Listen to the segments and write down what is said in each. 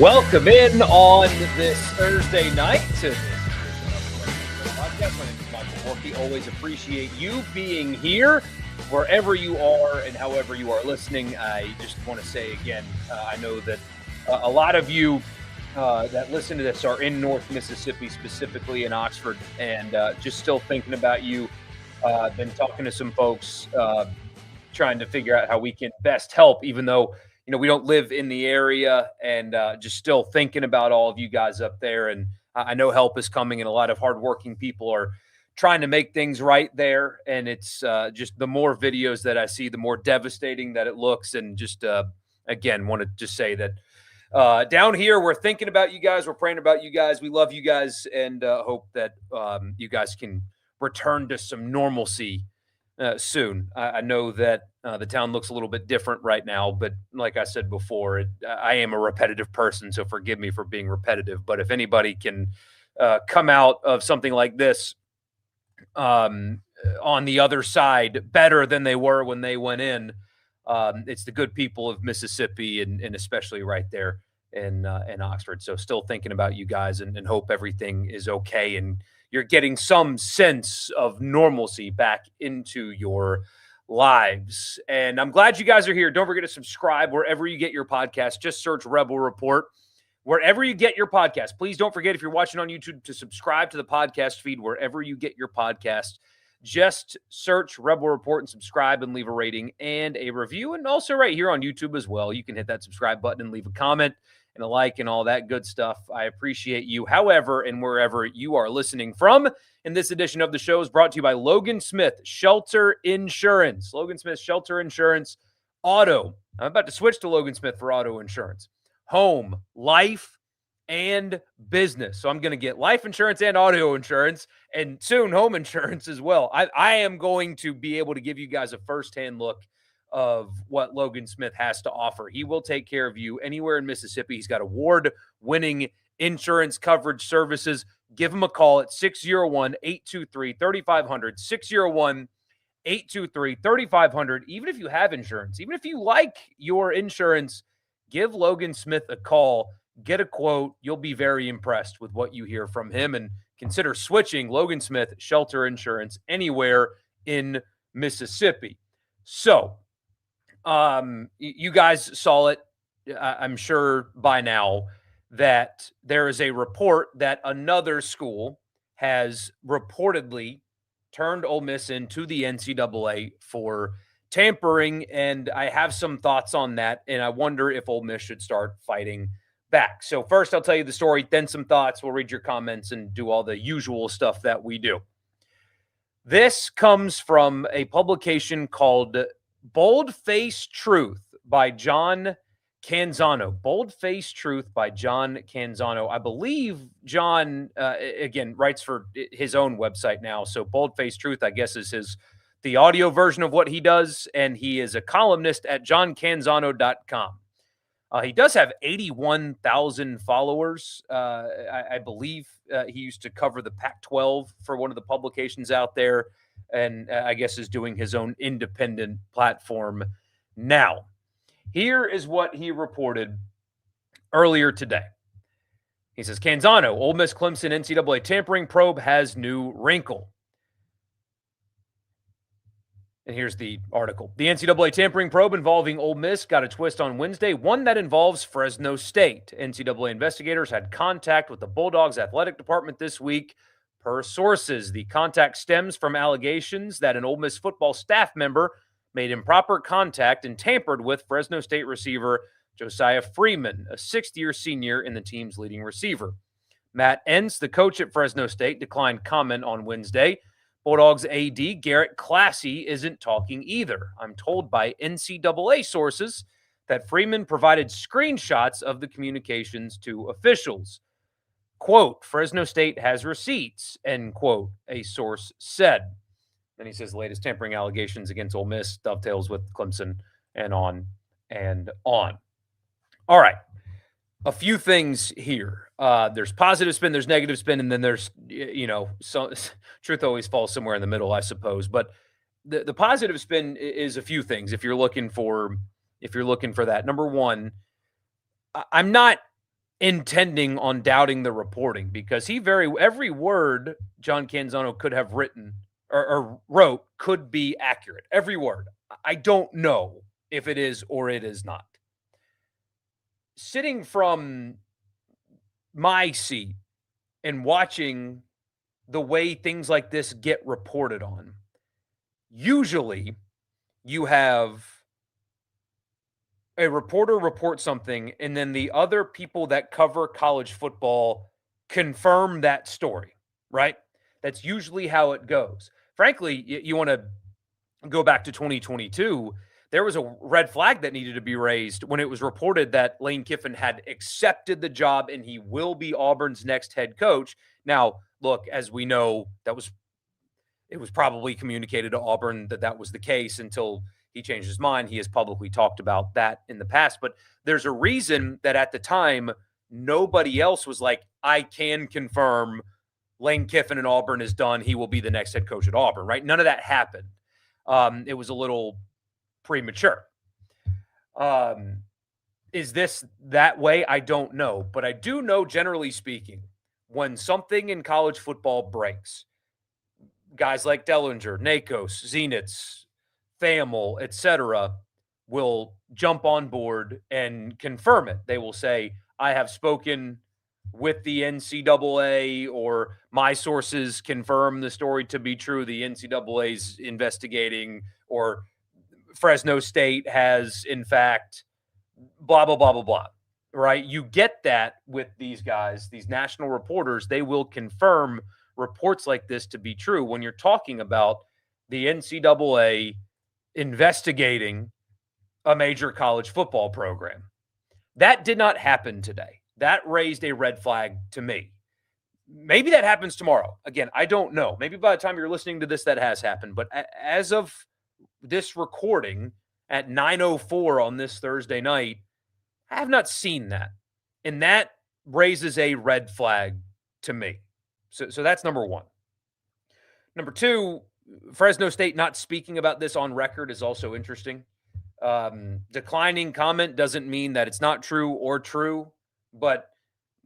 Welcome in on this Thursday night to this podcast. My name is Michael Borky. Always appreciate you being here wherever you are and however you are listening. I just want to say again, I know that a lot of you that listen to this are in North Mississippi, specifically in Oxford, and just still thinking about you. Been talking to some folks, trying to figure out how we can best help, even though we don't live in the area, and just still thinking about all of you guys up there. And I know help is coming, and a lot of hardworking people are trying to make things right there. And it's just the more videos that I see, the more devastating that it looks. And just, again, want to just say that down here, we're thinking about you guys. We're praying about you guys. We love you guys, and hope that you guys can return to some normalcy soon. I know that the town looks a little bit different right now, but like I said before, I am a repetitive person, so forgive me for being repetitive. But if anybody can come out of something like this on the other side better than they were when they went in, it's the good people of Mississippi, and especially right there in Oxford. So still thinking about you guys, and hope everything is okay, and you're getting some sense of normalcy back into your lives. And I'm glad you guys are here. Don't forget to subscribe wherever you get your podcast. Just search Rebel Report wherever you get your podcast. Please don't forget, if you're watching on YouTube, to subscribe to the podcast feed wherever you get your podcast. Just search Rebel Report and subscribe, and leave a rating and a review. And also right here on YouTube as well, you can hit that subscribe button and leave a comment and a like and all that good stuff. I appreciate you, however and wherever you are listening from. And this edition of the show is brought to you by Logan Smith Shelter Insurance. Logan Smith Shelter Insurance, auto. I'm about to switch to Logan Smith for auto insurance. Home, life, and business. So I'm going to get life insurance and auto insurance, and soon home insurance as well. I am going to be able to give you guys a firsthand look of what Logan Smith has to offer. He will take care of you anywhere in Mississippi. He's got award-winning insurance coverage services. Give him a call at 601-823-3500, 601-823-3500. Even if you have insurance, even if you like your insurance, give Logan Smith a call. Get a quote. You'll be very impressed with what you hear from him, and consider switching. Logan Smith Shelter Insurance, anywhere in Mississippi. So, you guys saw it, I'm sure by now, that there is a report that another school has reportedly turned Ole Miss into the NCAA for tampering, and I have some thoughts on that, and I wonder if Ole Miss should start fighting back. So first, I'll tell you the story, then some thoughts. We'll read your comments and do all the usual stuff that we do. This comes from a publication called Bold-Faced Truth by John Canzano. Bold-Faced Truth by John Canzano. I believe John, again, writes for his own website now. So Bold-Faced Truth, I guess, is the audio version of what he does, and he is a columnist at johncanzano.com. He does have 81,000 followers. I believe he used to cover the Pac-12 for one of the publications out there, and I guess is doing his own independent platform now. Here is what he reported earlier today. He says, Canzano, Ole Miss Clemson NCAA tampering probe has new wrinkle. And here's the article. The NCAA tampering probe involving Ole Miss got a twist on Wednesday, one that involves Fresno State. NCAA investigators had contact with the Bulldogs athletic department this week. Per sources, the contact stems from allegations that an Ole Miss football staff member made improper contact and tampered with Fresno State receiver Josiah Freeman, a sixth-year senior and the team's leading receiver. Matt Entz, the coach at Fresno State, declined comment on Wednesday. Bulldogs AD Garrett Classy isn't talking either. I'm told by NCAA sources that Freeman provided screenshots of the communications to officials. Quote, Fresno State has receipts, end quote, a source said. Then he says the latest tampering allegations against Ole Miss dovetails with Clemson, and on and on. All right. A few things here. There's positive spin, there's negative spin, and then there's, so truth always falls somewhere in the middle, I suppose. But the positive spin is a few things. If you're looking for that, number one, I'm not intending on doubting the reporting because every word John Canzano could have written or wrote could be accurate. Every word. I don't know if it is or it is not. Sitting from my seat and watching the way things like this get reported on, usually you have a reporter report something and then the other people that cover college football confirm that story, right? That's usually how it goes. Frankly, you want to go back to 2022, there was a red flag that needed to be raised when it was reported that Lane Kiffin had accepted the job and he will be Auburn's next head coach. Now, look, as we know, it was probably communicated to Auburn that that was the case until he changed his mind. He has publicly talked about that in the past, but there's a reason that at the time nobody else was like, I can confirm Lane Kiffin in Auburn is done. He will be the next head coach at Auburn, right? None of that happened. It was a little premature. Is this that way? I don't know. But I do know, generally speaking, when something in college football breaks, guys like Dellinger, Nakos, Zenitz, Thamel, etc., will jump on board and confirm it. They will say, I have spoken with the NCAA, or my sources confirm the story to be true. The NCAA's investigating, or Fresno State has, in fact, blah, blah, blah, blah, blah, right? You get that with these guys, these national reporters. They will confirm reports like this to be true when you're talking about the NCAA investigating a major college football program. That did not happen today. That raised a red flag to me. Maybe that happens tomorrow. Again, I don't know. Maybe by the time you're listening to this, that has happened. But as of this recording at 9:04 on this Thursday night, I have not seen that. And that raises a red flag to me. So that's number one. Number two, Fresno State not speaking about this on record is also interesting. Declining comment doesn't mean that it's not true or true, but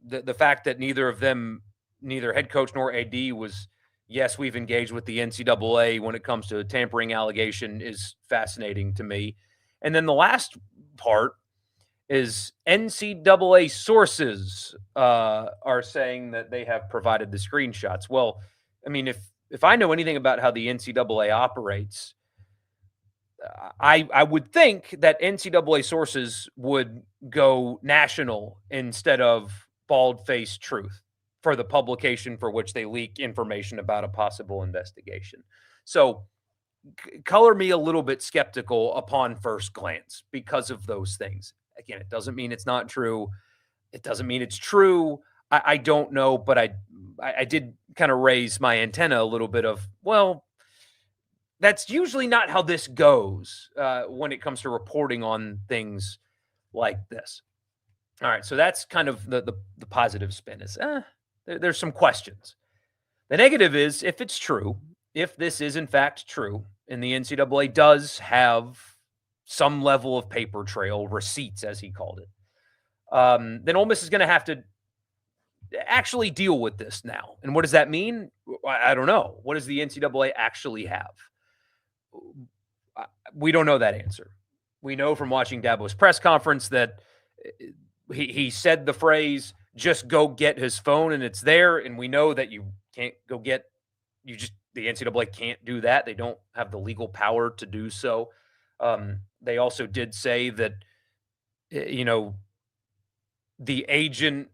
the fact that neither of them, neither head coach nor AD was, yes, we've engaged with the NCAA when it comes to a tampering allegation is fascinating to me. And then the last part is NCAA sources are saying that they have provided the screenshots. Well, I mean, if I know anything about how the NCAA operates, I would think that NCAA sources would go national instead of bald-faced truth for the publication for which they leak information about a possible investigation. So color me a little bit skeptical upon first glance because of those things. Again, it doesn't mean it's not true. It doesn't mean it's true. I don't know, but I did kind of raise my antenna a little bit of, well, that's usually not how this goes when it comes to reporting on things like this. All right, so that's kind of the positive spin is there's some questions. The negative is if it's true, if this is in fact true, and the NCAA does have some level of paper trail, receipts as he called it, then Ole Miss is going to have to actually deal with this now. And what does that mean? I don't know. What does the NCAA actually have? We don't know that answer. We know from watching Dabo's press conference that he said the phrase, just go get his phone and it's there. And we know that you can't go get, the NCAA can't do that. They don't have the legal power to do so. They also did say that, the agent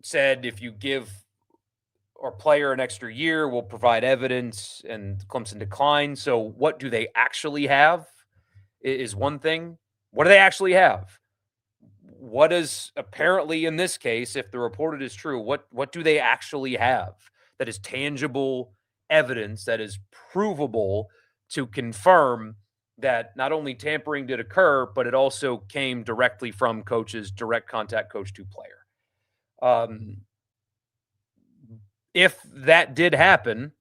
said if you give our player an extra year, we'll provide evidence, and Clemson declined. So what do they actually have is one thing. What do they actually have? What is apparently in this case, if the reported is true, what do they actually have that is tangible evidence that is provable to confirm that not only tampering did occur, but it also came directly from coaches, direct contact coach to player. If that did happen,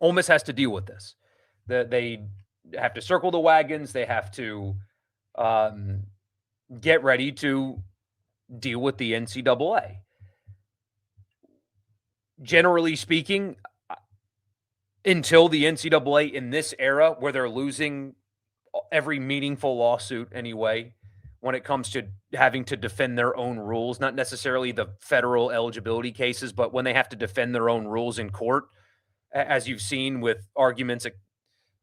Ole Miss has to deal with this. They have to circle the wagons. They have to get ready to deal with the NCAA. Generally speaking, until the NCAA in this era where they're losing every meaningful lawsuit anyway, when it comes to having to defend their own rules, not necessarily the federal eligibility cases, but when they have to defend their own rules in court, as you've seen with arguments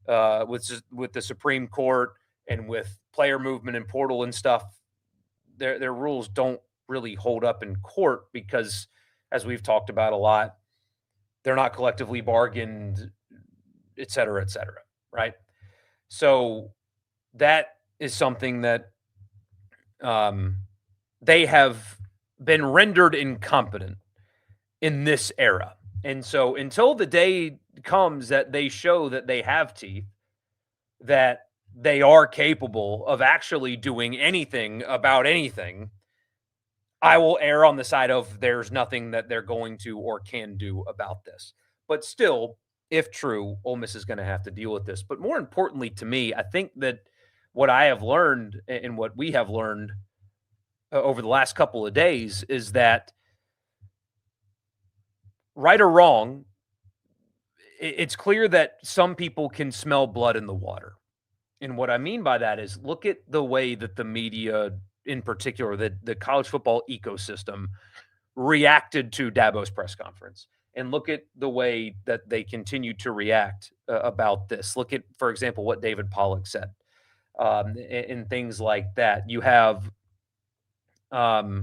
with the Supreme Court and with player movement and portal and stuff, their rules don't really hold up in court because, as we've talked about a lot, they're not collectively bargained, et cetera, right? So that is something that they have been rendered incompetent in this era. And so until the day comes that they show that they have teeth, that they are capable of actually doing anything about anything, I will err on the side of there's nothing that they're going to or can do about this. But still, if true, Ole Miss is going to have to deal with this. But more importantly to me, I think that what I have learned and what we have learned over the last couple of days is that, right or wrong, it's clear that some people can smell blood in the water. And what I mean by that is, look at the way that the media, in particular, the college football ecosystem, reacted to Dabo's press conference. And look at the way that they continue to react about this. Look at, for example, what David Pollack said and things like that. You have a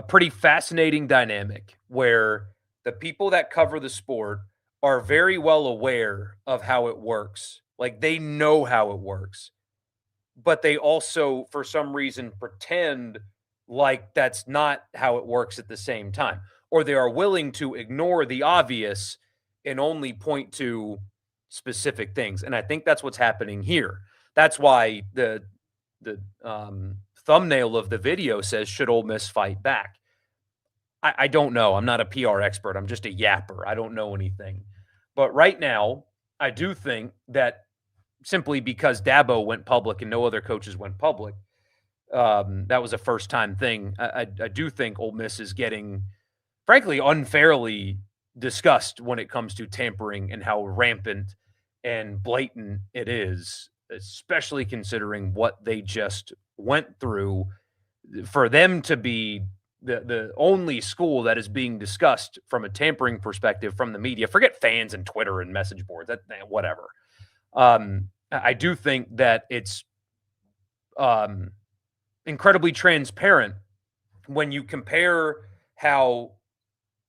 pretty fascinating dynamic where the people that cover the sport are very well aware of how it works. Like, they know how it works, but they also, for some reason, pretend like that's not how it works at the same time, or they are willing to ignore the obvious and only point to specific things. And I think that's what's happening here. That's why the thumbnail of the video says, "Should Ole Miss fight back?" I don't know. I'm not a PR expert. I'm just a yapper. I don't know anything. But right now, I do think that simply because Dabo went public and no other coaches went public, that was a first-time thing. I do think Ole Miss is getting, frankly, unfairly discussed when it comes to tampering and how rampant and blatant it is, especially considering what they just went through. For them to be the only school that is being discussed from a tampering perspective from the media, forget fans and Twitter and message boards, that whatever. I do think that it's incredibly transparent when you compare how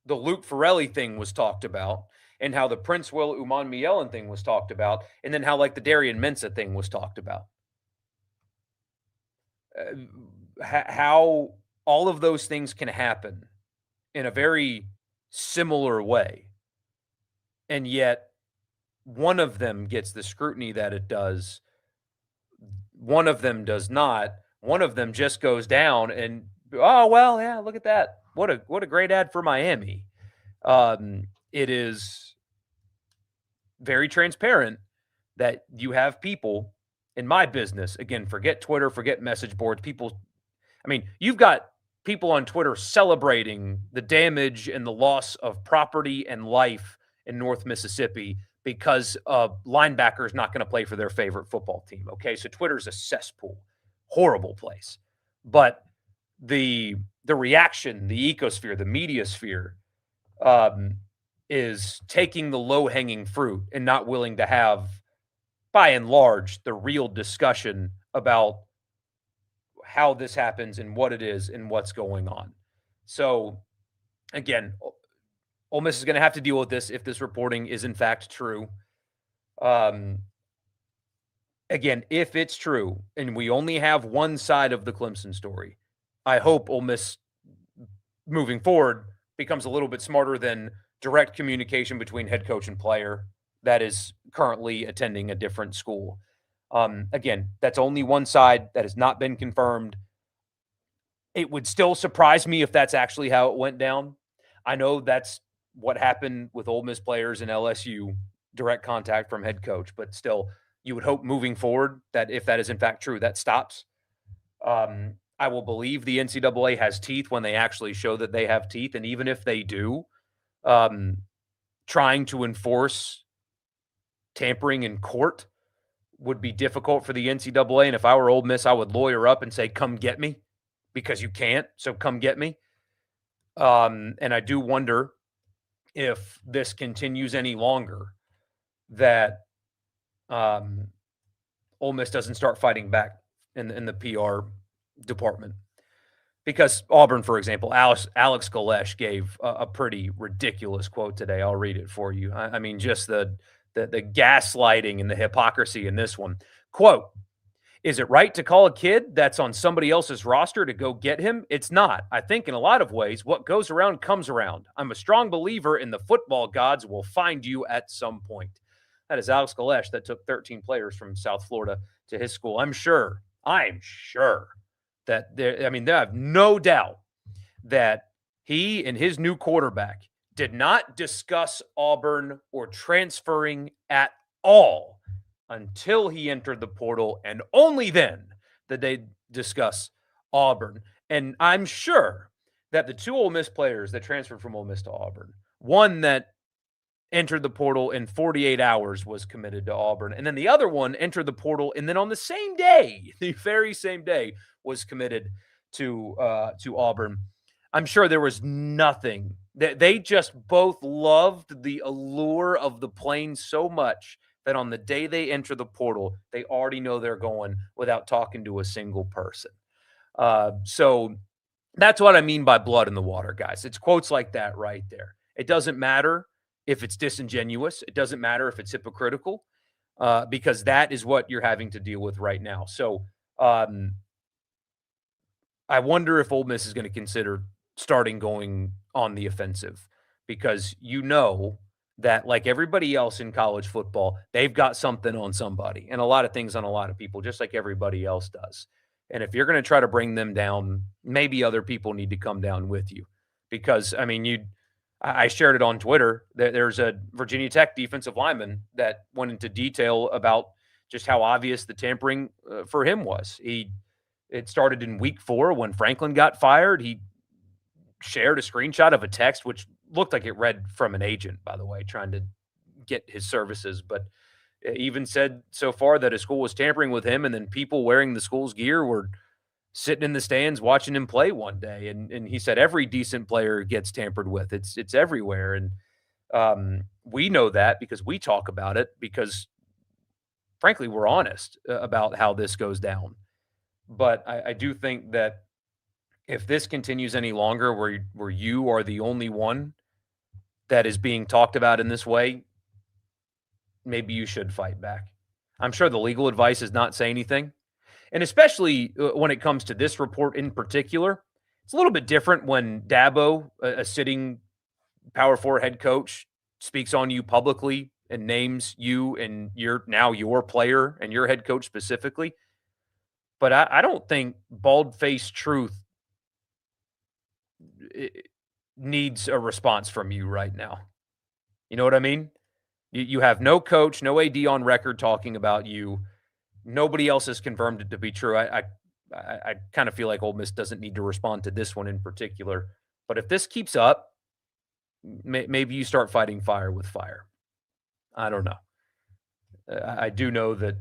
the Luke Farrelly thing was talked about and how the Prince Will Uman Mielen thing was talked about, and then how, like, the Darian Mensah thing was talked about. How all of those things can happen in a very similar way, and yet one of them gets the scrutiny that it does, one of them does not. One of them just goes down and, oh, well, yeah, look at that. What a great ad for Miami. It is very transparent that you have people in my business, again, forget Twitter, forget message boards, people, I mean, you've got people on Twitter celebrating the damage and the loss of property and life in North Mississippi because a linebacker is not going to play for their favorite football team. Okay, so Twitter's a cesspool, horrible place. But the reaction, the ecosphere, the media sphere, is taking the low-hanging fruit and not willing to have, by and large, the real discussion about how this happens and what it is and what's going on. So, again, Ole Miss is going to have to deal with this if this reporting is in fact true. Again, if it's true and we only have one side of the Clemson story, I hope Ole Miss moving forward becomes a little bit smarter than direct communication between head coach and player that is currently attending a different school. Again, that's only one side that has not been confirmed. It would still surprise me if that's actually how it went down. I know that's what happened with Ole Miss players in LSU, direct contact from head coach, but still, you would hope moving forward that if that is in fact true, that stops. I will believe the NCAA has teeth when they actually show that they have teeth. And even if they do, um, trying to enforce tampering in court would be difficult for the NCAA. And if I were Ole Miss, I would lawyer up and say, come get me, because you can't. So come get me. And I do wonder if this continues any longer, that Ole Miss doesn't start fighting back in the PR department. Because Auburn, for example, Alex Galesh gave a pretty ridiculous quote today. I'll read it for you. I mean, just the gaslighting and the hypocrisy in this one. Quote, "Is it right to call a kid that's on somebody else's roster to go get him? It's not. I think in a lot of ways, what goes around comes around. I'm a strong believer in the football gods will find you at some point." That is Alex Galesh that took 13 players from South Florida to his school. I'm sure that I have no doubt that he and his new quarterback did not discuss Auburn or transferring at all until he entered the portal, and only then did they discuss Auburn. And I'm sure that the two Ole Miss players that transferred from Ole Miss to Auburn, one that entered the portal in 48 hours was committed to Auburn, and then the other one entered the portal and then on the same day, the very same day, was committed to Auburn. I'm sure there was nothing that they just both loved the allure of the plane so much that on the day they enter the portal, they already know they're going without talking to a single person. So that's what I mean by blood in the water, guys. It's quotes like that right there. It doesn't matter if it's disingenuous. It doesn't matter if it's hypocritical, because that is what you're having to deal with right now. So I wonder if Ole Miss is going to consider starting going on the offensive, because that, like everybody else in college football, they've got something on somebody and a lot of things on a lot of people, just like everybody else does. And if you're going to try to bring them down, maybe other people need to come down with you, because I mean, I shared it on Twitter that there's a Virginia Tech defensive lineman that went into detail about just how obvious the tampering for him was. It started in week 4 when Franklin got fired. He shared a screenshot of a text, which looked like it read from an agent, by the way, trying to get his services. But it even said so far that a school was tampering with him, and then people wearing the school's gear were sitting in the stands watching him play one day. And he said every decent player gets tampered with. It's everywhere. And we know that because we talk about it, because frankly, we're honest about how this goes down. But I do think that if this continues any longer, where you are the only one that is being talked about in this way, maybe you should fight back. I'm sure the legal advice does not say anything. And especially when it comes to this report in particular, it's a little bit different when Dabo, a sitting Power 4 head coach, speaks on you publicly and names you and your player and your head coach specifically. But I don't think bald-faced truth needs a response from you right now. You know what I mean? You have no coach, no AD on record talking about you. Nobody else has confirmed it to be true. I kind of feel like Ole Miss doesn't need to respond to this one in particular. But if this keeps up, maybe you start fighting fire with fire. I don't know. I do know that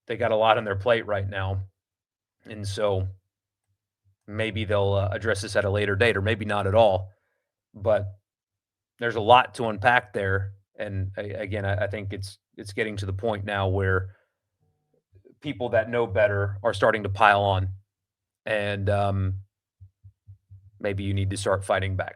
they got a lot on their plate right now. And so maybe they'll address this at a later date, or maybe not at all. But there's a lot to unpack there. And again, I think it's getting to the point now where people that know better are starting to pile on. And maybe you need to start fighting back.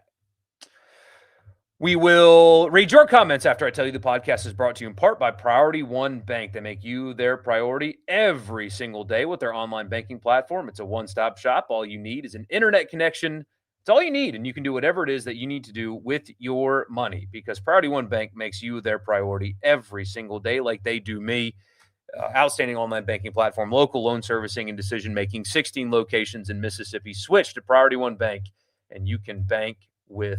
We will read your comments after I tell you the podcast is brought to you in part by Priority One Bank. They make you their priority every single day with their online banking platform. It's a one-stop shop. All you need is an internet connection. It's all you need, and you can do whatever it is that you need to do with your money, because Priority One Bank makes you their priority every single day, like they do me. Outstanding online banking platform, local loan servicing and decision-making, 16 locations in Mississippi. Switch to Priority One Bank, and you can bank with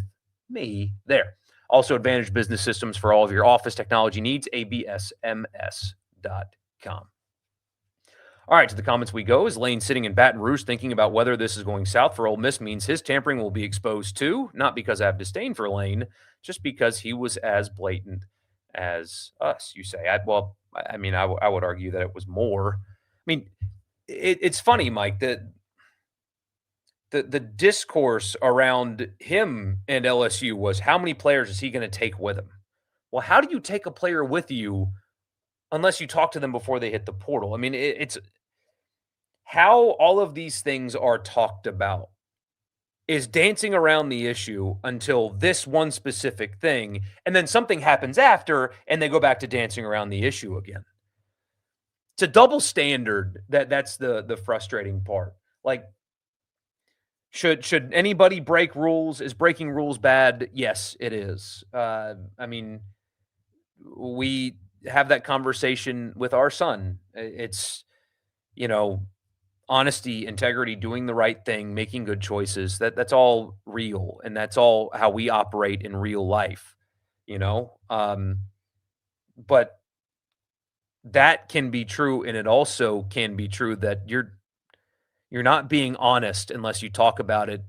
me there. Also, Advantage Business Systems for all of your office technology needs, absms.com. All All right, to the comments we go. Is Lane sitting in Baton Rouge thinking about whether this is going south for Ole Miss means his tampering will be exposed too? Not because I have disdain for Lane, just because he was as blatant as us, you say. I would argue that it was more. I mean, it's funny, Mike, that the discourse around him and LSU was how many players is he going to take with him? Well, how do you take a player with you unless you talk to them before they hit the portal? I mean, it's how all of these things are talked about is dancing around the issue until this one specific thing, and then something happens after, and they go back to dancing around the issue again. It's a double standard that's the frustrating part. Like, should anybody break rules? Is breaking rules bad? Yes, it is. I mean, we have that conversation with our son. It's, honesty, integrity, doing the right thing, making good choices. That's all real, and that's all how we operate in real life, you know? But that can be true, and it also can be true that you're not being honest unless you talk about it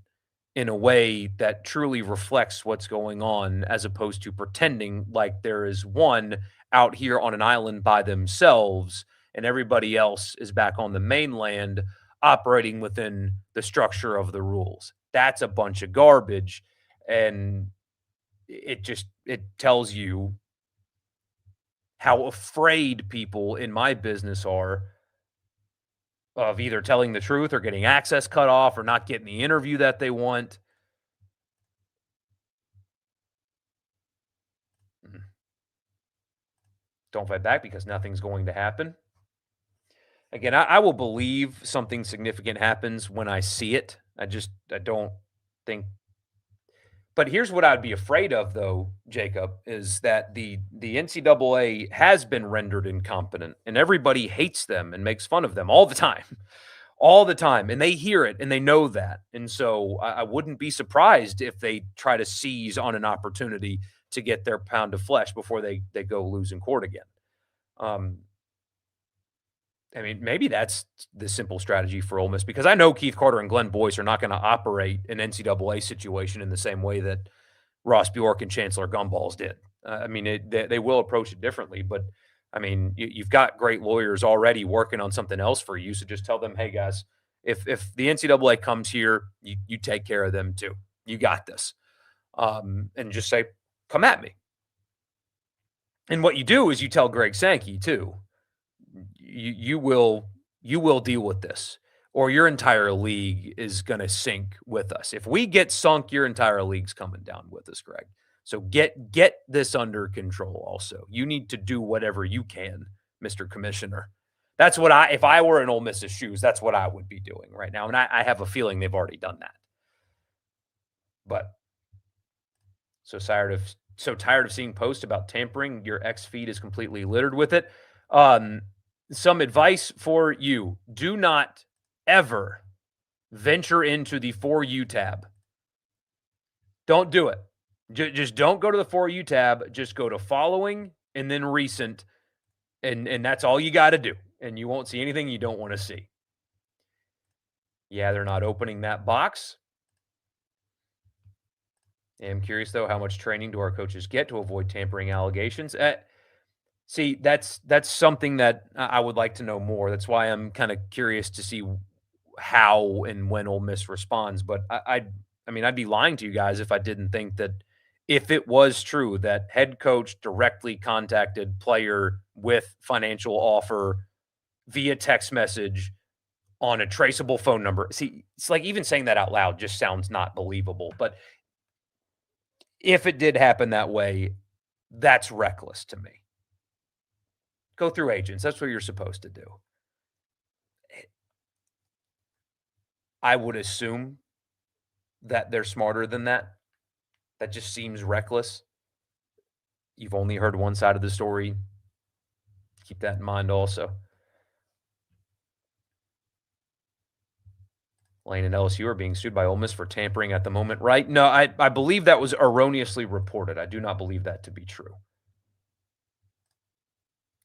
in a way that truly reflects what's going on, as opposed to pretending like there is one out here on an island by themselves and everybody else is back on the mainland operating within the structure of the rules. That's a bunch of garbage. And it tells you how afraid people in my business are of either telling the truth or getting access cut off or not getting the interview that they want. Don't fight back because nothing's going to happen. Again, I will believe something significant happens when I see it. I don't think. But here's what I'd be afraid of, though, Jacob, is that the NCAA has been rendered incompetent, and everybody hates them and makes fun of them all the time, all the time, and they hear it and they know that. And so I wouldn't be surprised if they try to seize on an opportunity to get their pound of flesh before they go lose in court again. I mean, maybe that's the simple strategy for Ole Miss, because I know Keith Carter and Glenn Boyce are not going to operate an NCAA situation in the same way that Ross Bjork and Chancellor Gumballs did. I mean, they will approach it differently, but I mean, you've got great lawyers already working on something else for you. So just tell them, hey guys, if the NCAA comes here, you take care of them too. You got this. And just say, come at me. And what you do is you tell Greg Sankey too, you will deal with this, or your entire league is going to sink with us. If we get sunk, your entire league's coming down with us, Greg. So get this under control. Also, you need to do whatever you can, Mr. Commissioner. That's what if I were in Ole Miss's shoes, that's what I would be doing right now. And I have a feeling they've already done that. But so tired of seeing posts about tampering. Your X feed is completely littered with it. Some advice for you: do not ever venture into the For You tab. Don't do it. Just don't go to the For You tab. Just go to following and then recent, and that's all you got to do. And you won't see anything you don't want to see. Yeah, they're not opening that box. I'm curious, though, how much training do our coaches get to avoid tampering allegations? See, that's something that I would like to know more. That's why I'm kind of curious to see how and when Ole Miss responds. But I mean, I'd be lying to you guys if I didn't think that if it was true that head coach directly contacted player with financial offer via text message on a traceable phone number. See, it's like even saying that out loud just sounds not believable. But if it did happen that way, that's reckless to me. Go through agents. That's what you're supposed to do. I would assume that they're smarter than that. That just seems reckless. You've only heard one side of the story. Keep that in mind also. Lane and LSU are being sued by Ole Miss for tampering at the moment, right? No, I believe that was erroneously reported. I do not believe that to be true.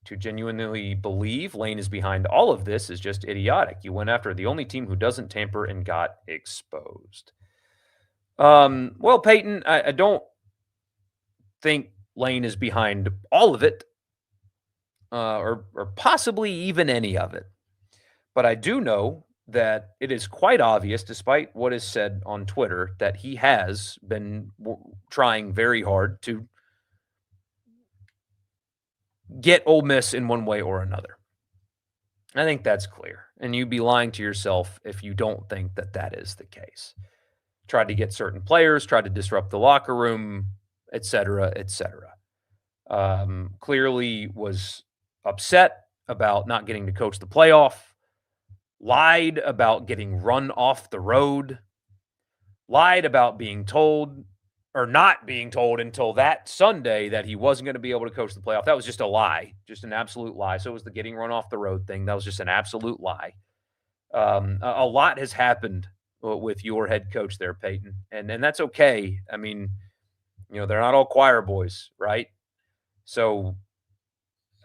To genuinely believe Lane is behind all of this is just idiotic. You went after the only team who doesn't tamper and got exposed. Well, Peyton, I don't think Lane is behind all of it, or possibly even any of it. But I do know that it is quite obvious, despite what is said on Twitter, that he has been trying very hard to get Ole Miss in one way or another. I think that's clear. And you'd be lying to yourself if you don't think that that is the case. Tried to get certain players, tried to disrupt the locker room, et cetera, et cetera. Clearly was upset about not getting to coach the playoff, lied about getting run off the road, lied about being told or not being told until that Sunday that he wasn't going to be able to coach the playoff. That was just a lie, just an absolute lie. So it was the getting run off the road thing. That was just an absolute lie. A lot has happened with your head coach there, Peyton, and that's okay. I mean, they're not all choir boys, right? So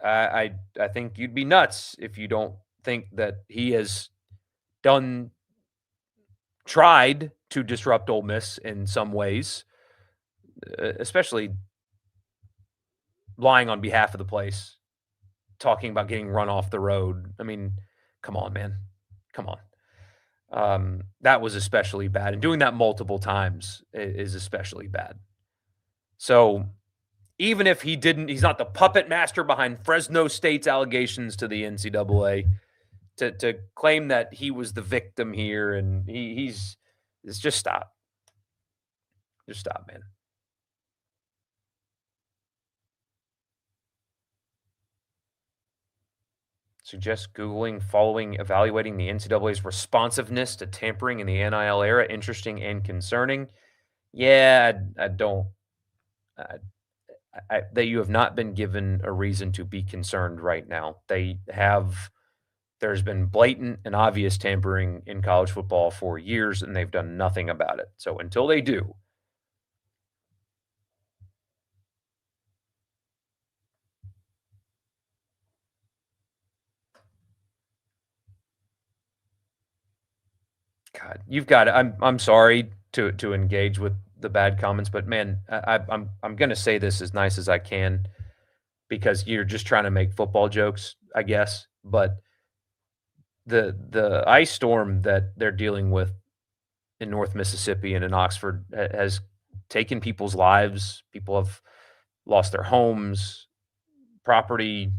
I think you'd be nuts if you don't think that he has tried to disrupt Ole Miss in some ways, especially lying on behalf of the place, talking about getting run off the road. I mean, come on, man. Come on. That was especially bad. And doing that multiple times is especially bad. So even if he's not the puppet master behind Fresno State's allegations to the NCAA, to claim that he was the victim here and it's just stop. Just stop, man. Suggest Googling following evaluating the NCAA's responsiveness to tampering in the NIL era. Interesting and concerning. Yeah, I don't. That you have not been given a reason to be concerned right now. There's been blatant and obvious tampering in college football for years, and they've done nothing about it. So until they do, God, you've got it. I'm sorry to engage with the bad comments, but man, I'm gonna say this as nice as I can because you're just trying to make football jokes, I guess. But the ice storm that they're dealing with in North Mississippi and in Oxford has taken people's lives. People have lost their homes, property.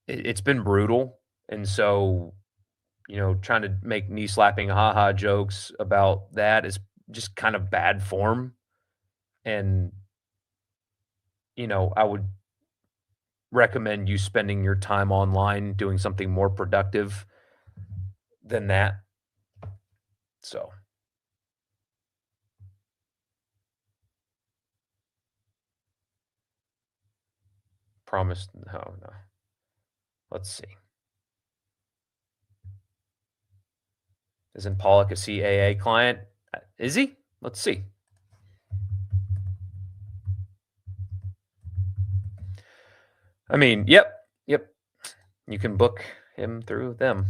It's been brutal, and so trying to make knee slapping haha jokes about that is just kind of bad form. And I would recommend you spending your time online doing something more productive than that. So promise. No. Let's see. Isn't Pollock a CAA client? Is he? Let's see. I mean, yep. You can book him through them.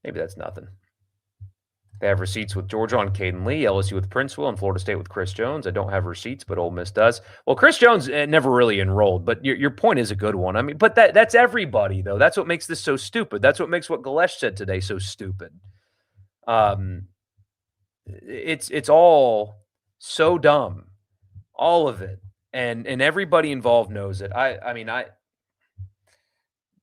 Maybe that's nothing. They have receipts with Georgia on Caden Lee, LSU with Princeville, and Florida State with Chris Jones. I don't have receipts, but Ole Miss does. Well, Chris Jones never really enrolled, but your point is a good one. I mean, but that's everybody, though. That's what makes this so stupid. That's what makes what Galesh said today so stupid. It's all so dumb, all of it, and everybody involved knows it.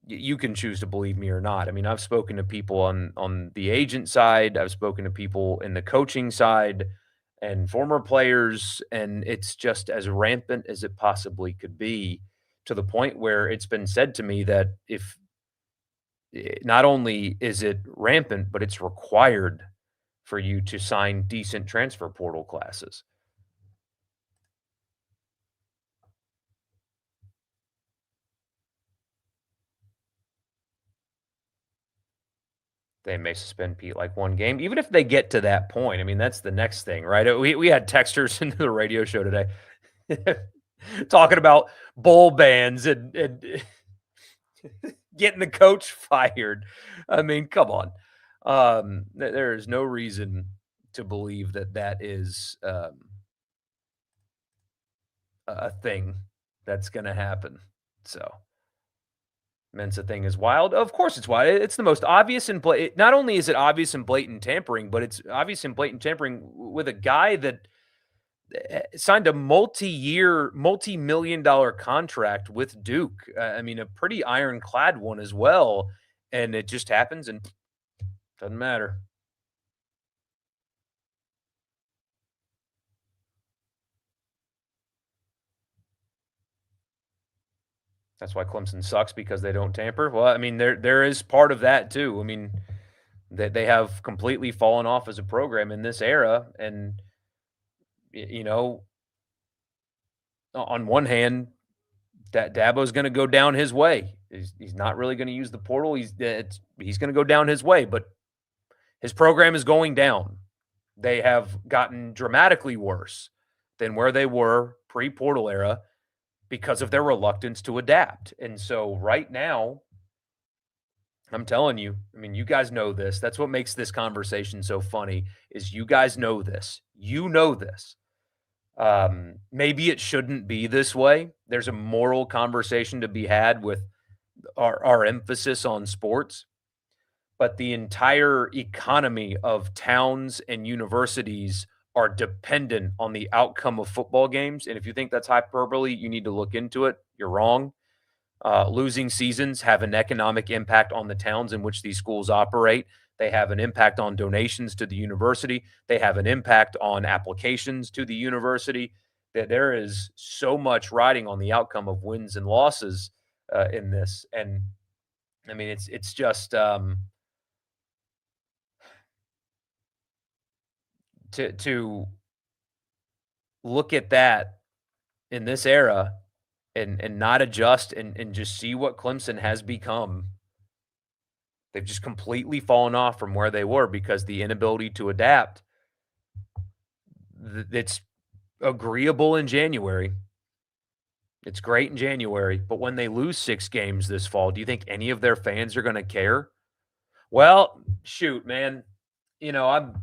You can choose to believe me or not. I mean, I've spoken to people on the agent side. I've spoken to people in the coaching side and former players, and it's just as rampant as it possibly could be, to the point where it's been said to me that if not only is it rampant, but it's required for you to sign decent transfer portal classes. They may suspend Pete like one game, even if they get to that point. I mean, that's the next thing, right? We had texters into the radio show today talking about bowl bans and getting the coach fired. I mean, come on. There is no reason to believe that that is a thing that's going to happen. So, Mensa thing is wild. Of course, it's wild. It's the most obvious and not only is it obvious and blatant tampering, but it's obvious and blatant tampering with a guy that signed a multi-year, multi-million dollar contract with Duke. I mean, a pretty ironclad one as well. And it just happens and doesn't matter. That's why Clemson sucks because they don't tamper. Well, I mean, there is part of that too. I mean, they have completely fallen off as a program in this era, and you know, on one hand, that Dabo's going to go down his way. He's not really going to use the portal. He's going to go down his way, but his program is going down. They have gotten dramatically worse than where they were pre-portal era because of their reluctance to adapt. And so right now, I'm telling you, I mean, you guys know this. That's what makes this conversation so funny is you guys know this. You know this. Maybe it shouldn't be this way. There's a moral conversation to be had with our emphasis on sports, but the entire economy of towns and universities are dependent on the outcome of football games. And if you think that's hyperbole, you need to look into it. You're wrong. Losing seasons have an economic impact on the towns in which these schools operate. They have an impact on donations to the university. They have an impact on applications to the university. That there is so much riding on the outcome of wins and losses in this. And I mean, it's just to look at that in this era and not adjust and just see what Clemson has become. They've just completely fallen off from where they were because the inability to adapt. It's agreeable in January. It's great in January, but when they lose 6 games this fall, do you think any of their fans are going to care? Well, shoot, man. I'm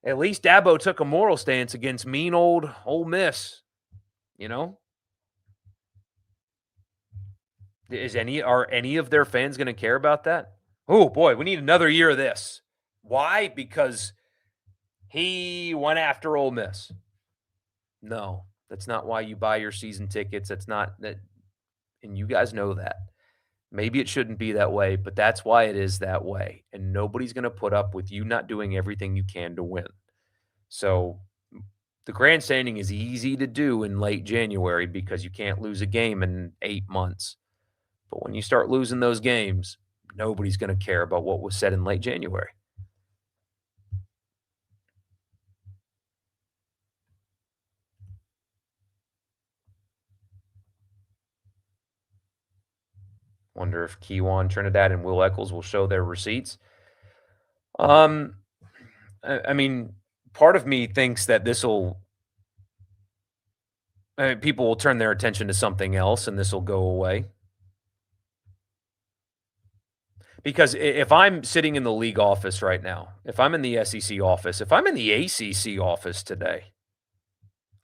at least Dabo took a moral stance against mean old Ole Miss. You know, are any of their fans going to care about that? Oh boy, we need another year of this. Why? Because he went after Ole Miss. No, that's not why you buy your season tickets. That's not that, and you guys know that. Maybe it shouldn't be that way, but that's why it is that way. And nobody's going to put up with you not doing everything you can to win. So the grandstanding is easy to do in late January because you can't lose a game in 8 months. But when you start losing those games, nobody's going to care about what was said in late January. Wonder if Kiwan Trinidad and Will Eccles will show their receipts. I mean, part of me thinks that people will turn their attention to something else and this will go away. Because if I'm sitting in the league office right now, if I'm in the SEC office, if I'm in the ACC office today,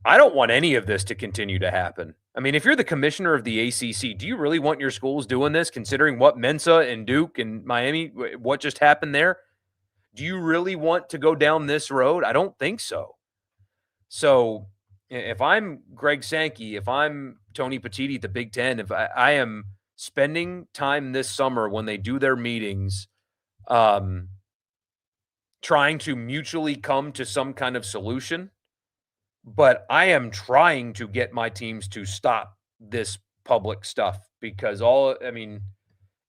I don't want any of this to continue to happen. I mean, if you're the commissioner of the ACC, do you really want your schools doing this, considering what Mensa and Duke and Miami, what just happened there? Do you really want to go down this road? I don't think so. So if I'm Greg Sankey, if I'm Tony Petitti at the Big Ten, if I am spending time this summer when they do their meetings, trying to mutually come to some kind of solution, but I am trying to get my teams to stop this public stuff because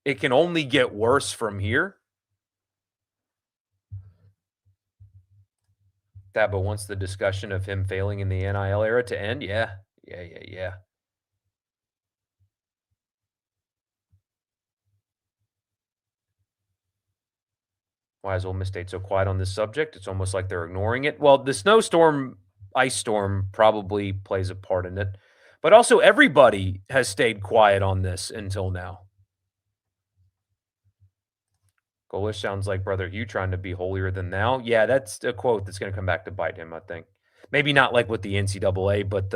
it can only get worse from here. Dabo wants the discussion of him failing in the NIL era to end. Yeah. Why is Ole Miss State so quiet on this subject? It's almost like they're ignoring it. Well, the ice storm probably plays a part in it. But also everybody has stayed quiet on this until now. Golish sounds like Brother Hugh trying to be holier than thou. Yeah, that's a quote that's going to come back to bite him, I think. Maybe not like with the NCAA, but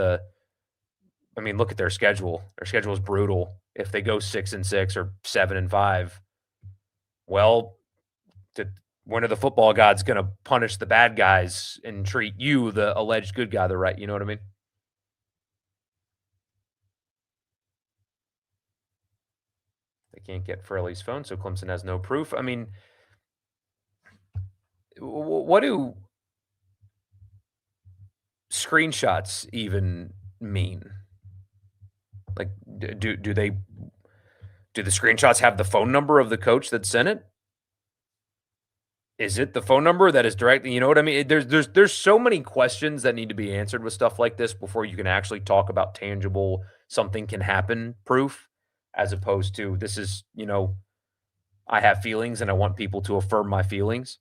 I mean, look at their schedule. Their schedule is brutal. If they go 6-6 or 7-5, well, when are the football gods going to punish the bad guys and treat you, the alleged good guy, the right? You know what I mean? They can't get Fraley's phone, so Clemson has no proof. I mean, what do screenshots even mean? Like, do they do the screenshots have the phone number of the coach that sent it? Is it the phone number that is directly? You know what I mean? There's so many questions that need to be answered with stuff like this before you can actually talk about tangible something can happen proof, as opposed to this is I have feelings and I want people to affirm my feelings.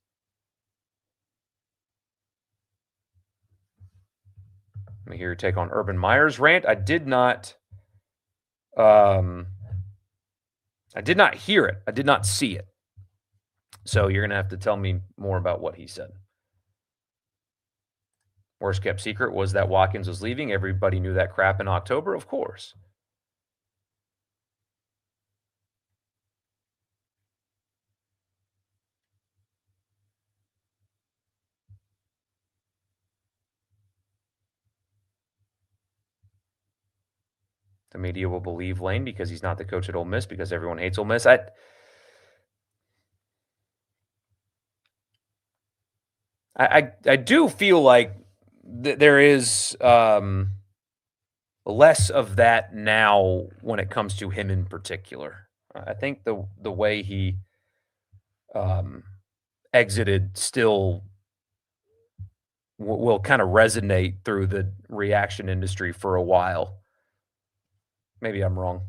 Let me hear your take on Urban Meyer's rant. I did not hear it. I did not see it. So you're going to have to tell me more about what he said. Worst kept secret was that Watkins was leaving. Everybody knew that crap in October, of course. The media will believe Lane because he's not the coach at Ole Miss because everyone hates Ole Miss. I do feel like there is less of that now when it comes to him in particular. I think the way he exited still will kind of resonate through the reaction industry for a while. Maybe I'm wrong.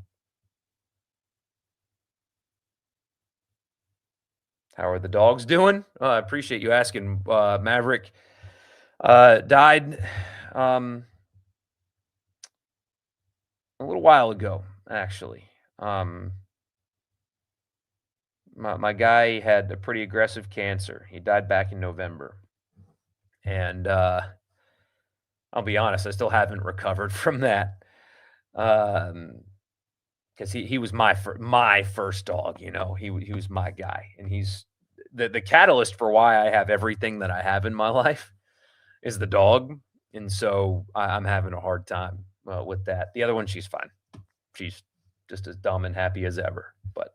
How are the dogs doing? I appreciate you asking. Maverick died a little while ago, actually. My guy had a pretty aggressive cancer. He died back in November. And I'll be honest, I still haven't recovered from that. Because he was my first dog, he was my guy, and he's the catalyst for why I have everything that I have in my life is the dog, and so I'm having a hard time with that. The other one, she's fine. She's just as dumb and happy as ever, but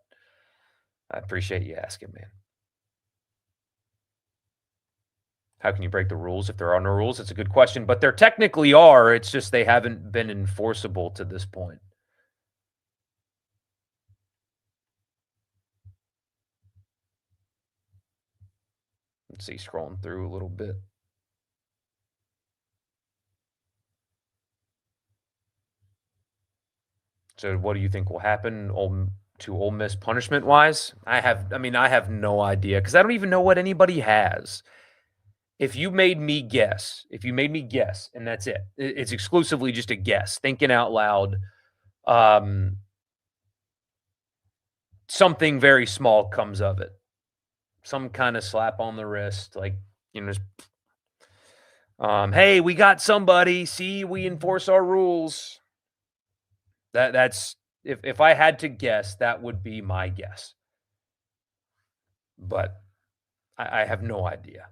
I appreciate you asking, man. How can you break the rules if there are no rules? It's a good question, but there technically are. It's just they haven't been enforceable to this point. Let's see, scrolling through a little bit. So what do you think will happen to Ole Miss punishment-wise? I have no idea because I don't even know what anybody has. If you made me guess, and that's it. It's exclusively just a guess, thinking out loud, something very small comes of it. Some kind of slap on the wrist, like, just, hey, we got somebody. See, we enforce our rules. That's if I had to guess, that would be my guess. But I have no idea.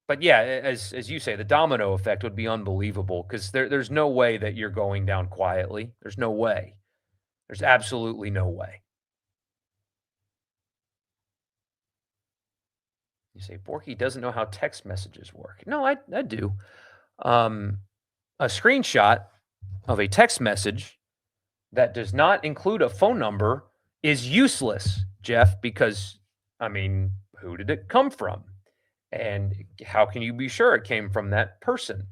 But yeah, as you say, the domino effect would be unbelievable because there's no way that you're going down quietly. There's no way. There's absolutely no way. You say, Borky doesn't know how text messages work. No, I do. A screenshot of a text message that does not include a phone number is useless, Jeff, because, who did it come from? And how can you be sure it came from that person?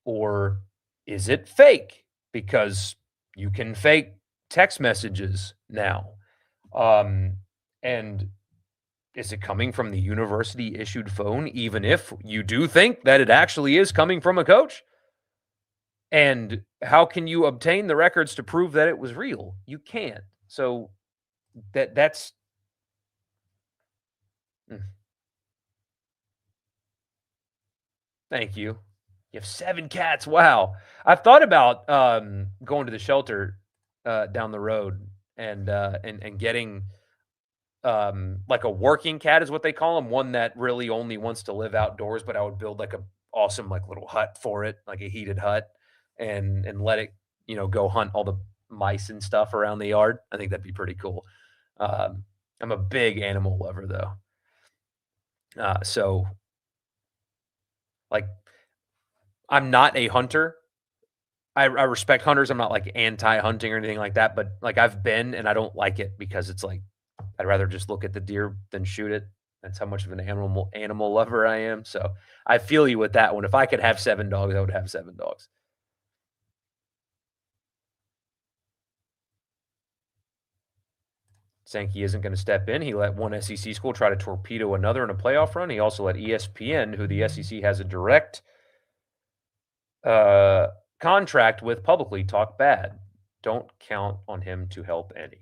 Or is it fake? Because you can fake text messages now. And is it coming from the university issued phone, even if you do think that it actually is coming from a coach? And how can you obtain the records to prove that it was real? You can't. So that's Mm, thank you. You have 7 cats, wow. I've thought about, going to the shelter, down the road and getting, like a working cat is what they call them, one that really only wants to live outdoors, but I would build like a awesome like little hut for it, like a heated hut, and let it, go hunt all the mice and stuff around the yard. I think that'd be pretty cool. Um, I'm a big animal lover though. So like I'm not a hunter. I respect hunters. I'm not like anti-hunting or anything like that, but like I've been and I don't like it because it's like I'd rather just look at the deer than shoot it. That's how much of an animal lover I am. So I feel you with that one. If I could have 7 dogs, I would have 7 dogs. Sankey isn't going to step in. He let one SEC school try to torpedo another in a playoff run. He also let ESPN, who the SEC has a direct uh, contract with, publicly talk bad. Don't count on him to help any.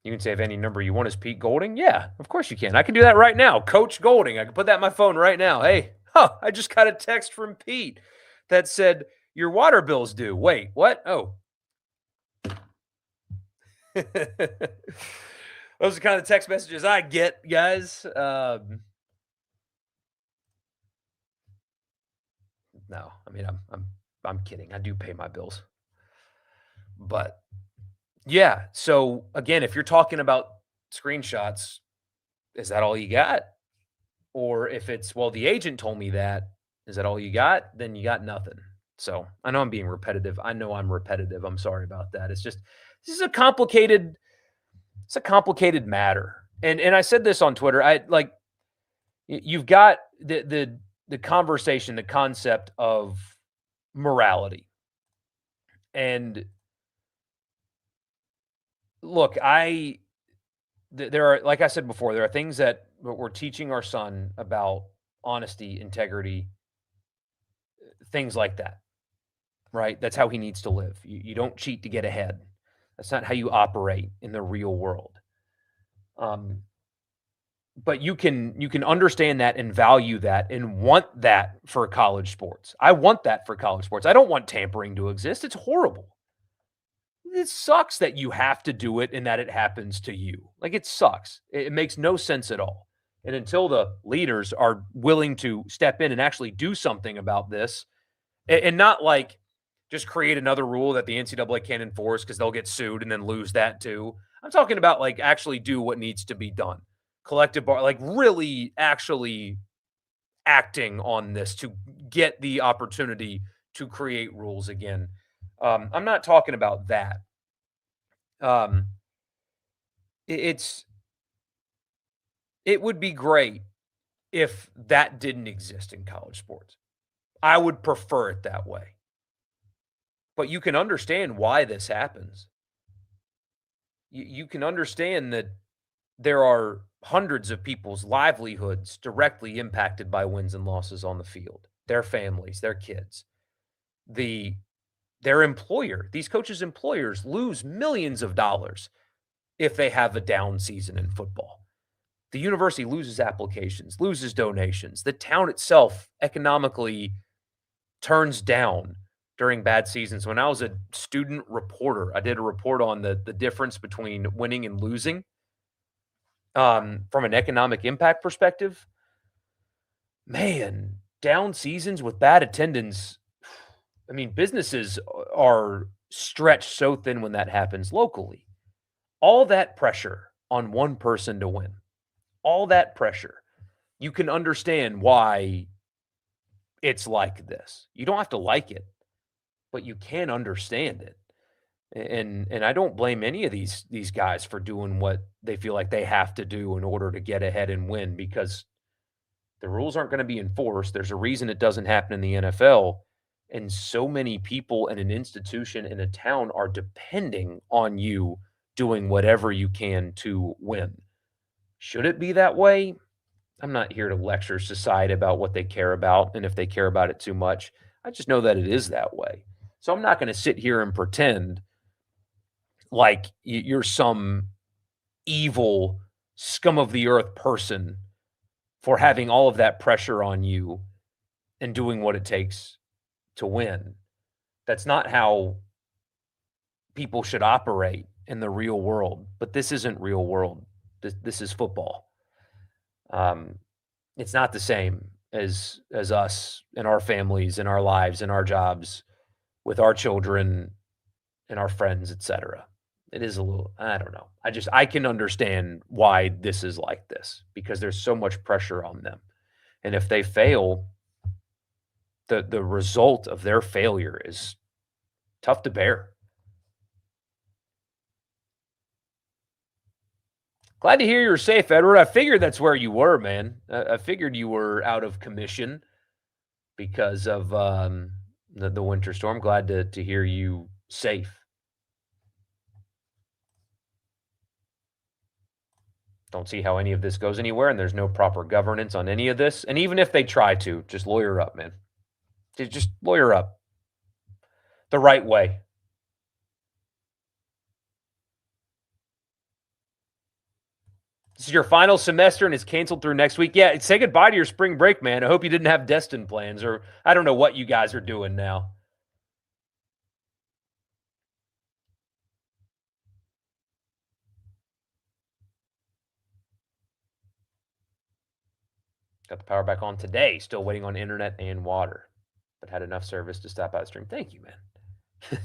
You can save any number you want as Pete Golding. Yeah, of course you can. I can do that right now. Coach Golding. I can put that in my phone right now. Hey, I just got a text from Pete that said, your water bill's due. Wait, what? Oh. Those are kind of text messages I get, guys. No, I mean I'm kidding. I do pay my bills. But yeah, so again, if you're talking about screenshots, is that all you got? Or if it's, well, the agent told me that, is that all you got? Then you got nothing. So I know I'm being repetitive. I know I'm repetitive. I'm sorry about that. It's just this is it's a complicated matter. And I said this on Twitter. I like you've got the conversation, the concept of morality. And look, there are, like I said before, there are things that we're teaching our son about honesty, integrity, things like that, right? That's how he needs to live. You don't cheat to get ahead. That's not how you operate in the real world. Um, but you can understand that and value that and want that for college sports. I want that for college sports. I don't want tampering to exist. It's horrible. It sucks that you have to do it and that it happens to you. Like it sucks. It makes no sense at all. And until the leaders are willing to step in and actually do something about this, and not like just create another rule that the NCAA can't enforce because they'll get sued and then lose that too. I'm talking about like actually do what needs to be done. Collective bar, like really actually acting on this to get the opportunity to create rules again. I'm not talking about that. Um, it's it would be great if that didn't exist in college sports. I would prefer it that way. But you can understand why this happens. You can understand that there are hundreds of people's livelihoods directly impacted by wins and losses on the field, their families, their kids. The their employer, these coaches' employers lose millions of dollars if they have a down season in football. The university loses applications, loses donations. The town itself economically turns down during bad seasons. When I was a student reporter, I did a report on the difference between winning and losing from an economic impact perspective. Man, down seasons with bad attendance. I mean, businesses are stretched so thin when that happens locally. All that pressure on one person to win, all that pressure. You can understand why it's like this. You don't have to like it, but you can understand it. And I don't blame any of these guys for doing what they feel like they have to do in order to get ahead and win because the rules aren't going to be enforced. There's a reason it doesn't happen in the NFL. And so many people in an institution in a town are depending on you doing whatever you can to win. Should it be that way? I'm not here to lecture society about what they care about and if they care about it too much. I just know that it is that way. So I'm not going to sit here and pretend like you're some evil, scum of the earth person for having all of that pressure on you and doing what it takes to win. That's not how people should operate in the real world, but this isn't real world. This is football. Um, it's not the same as us and our families and our lives and our jobs with our children and our friends, etc. It is a little, I don't know. I can understand why this is like this because there's so much pressure on them. And if they fail, the result of their failure is tough to bear. Glad to hear you're safe, Edward. I figured that's where you were, man. I figured you were out of commission because of the winter storm. Glad to hear you safe. Don't see how any of this goes anywhere, and there's no proper governance on any of this. And even if they try to, just lawyer up, man. Just lawyer up the right way. This is your final semester and it's canceled through next week. Yeah, say goodbye to your spring break, man. I hope you didn't have Destin plans, or I don't know what you guys are doing now. Got the power back on today. Still waiting on internet and water, but had enough service to stop by the stream. Thank you, man. I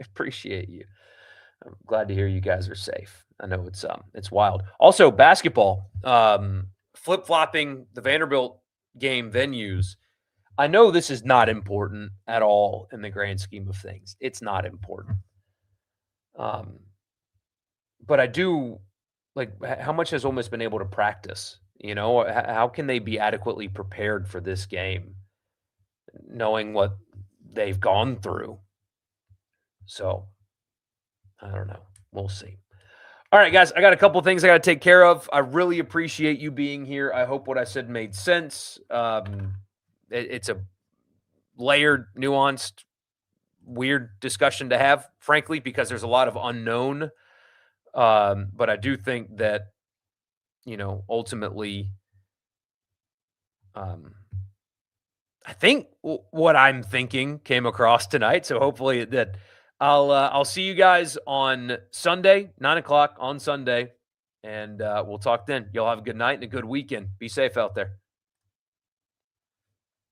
appreciate you. I'm glad to hear you guys are safe. I know it's wild. Also, basketball, flip-flopping the Vanderbilt game venues. I know this is not important at all in the grand scheme of things. It's not important. But I do like how much has Ole Miss been able to practice? You know, how can they be adequately prepared for this game, knowing what they've gone through? So I don't know. We'll see. All right, guys, I got a couple things I got to take care of. I really appreciate you being here. I hope what I said made sense. It's a layered, nuanced, weird discussion to have, frankly, because there's a lot of unknown. But I do think that, ultimately, I think what I'm thinking came across tonight. So hopefully that I'll see you guys on Sunday, 9:00 on Sunday, and we'll talk then. Y'all have a good night and a good weekend. Be safe out there.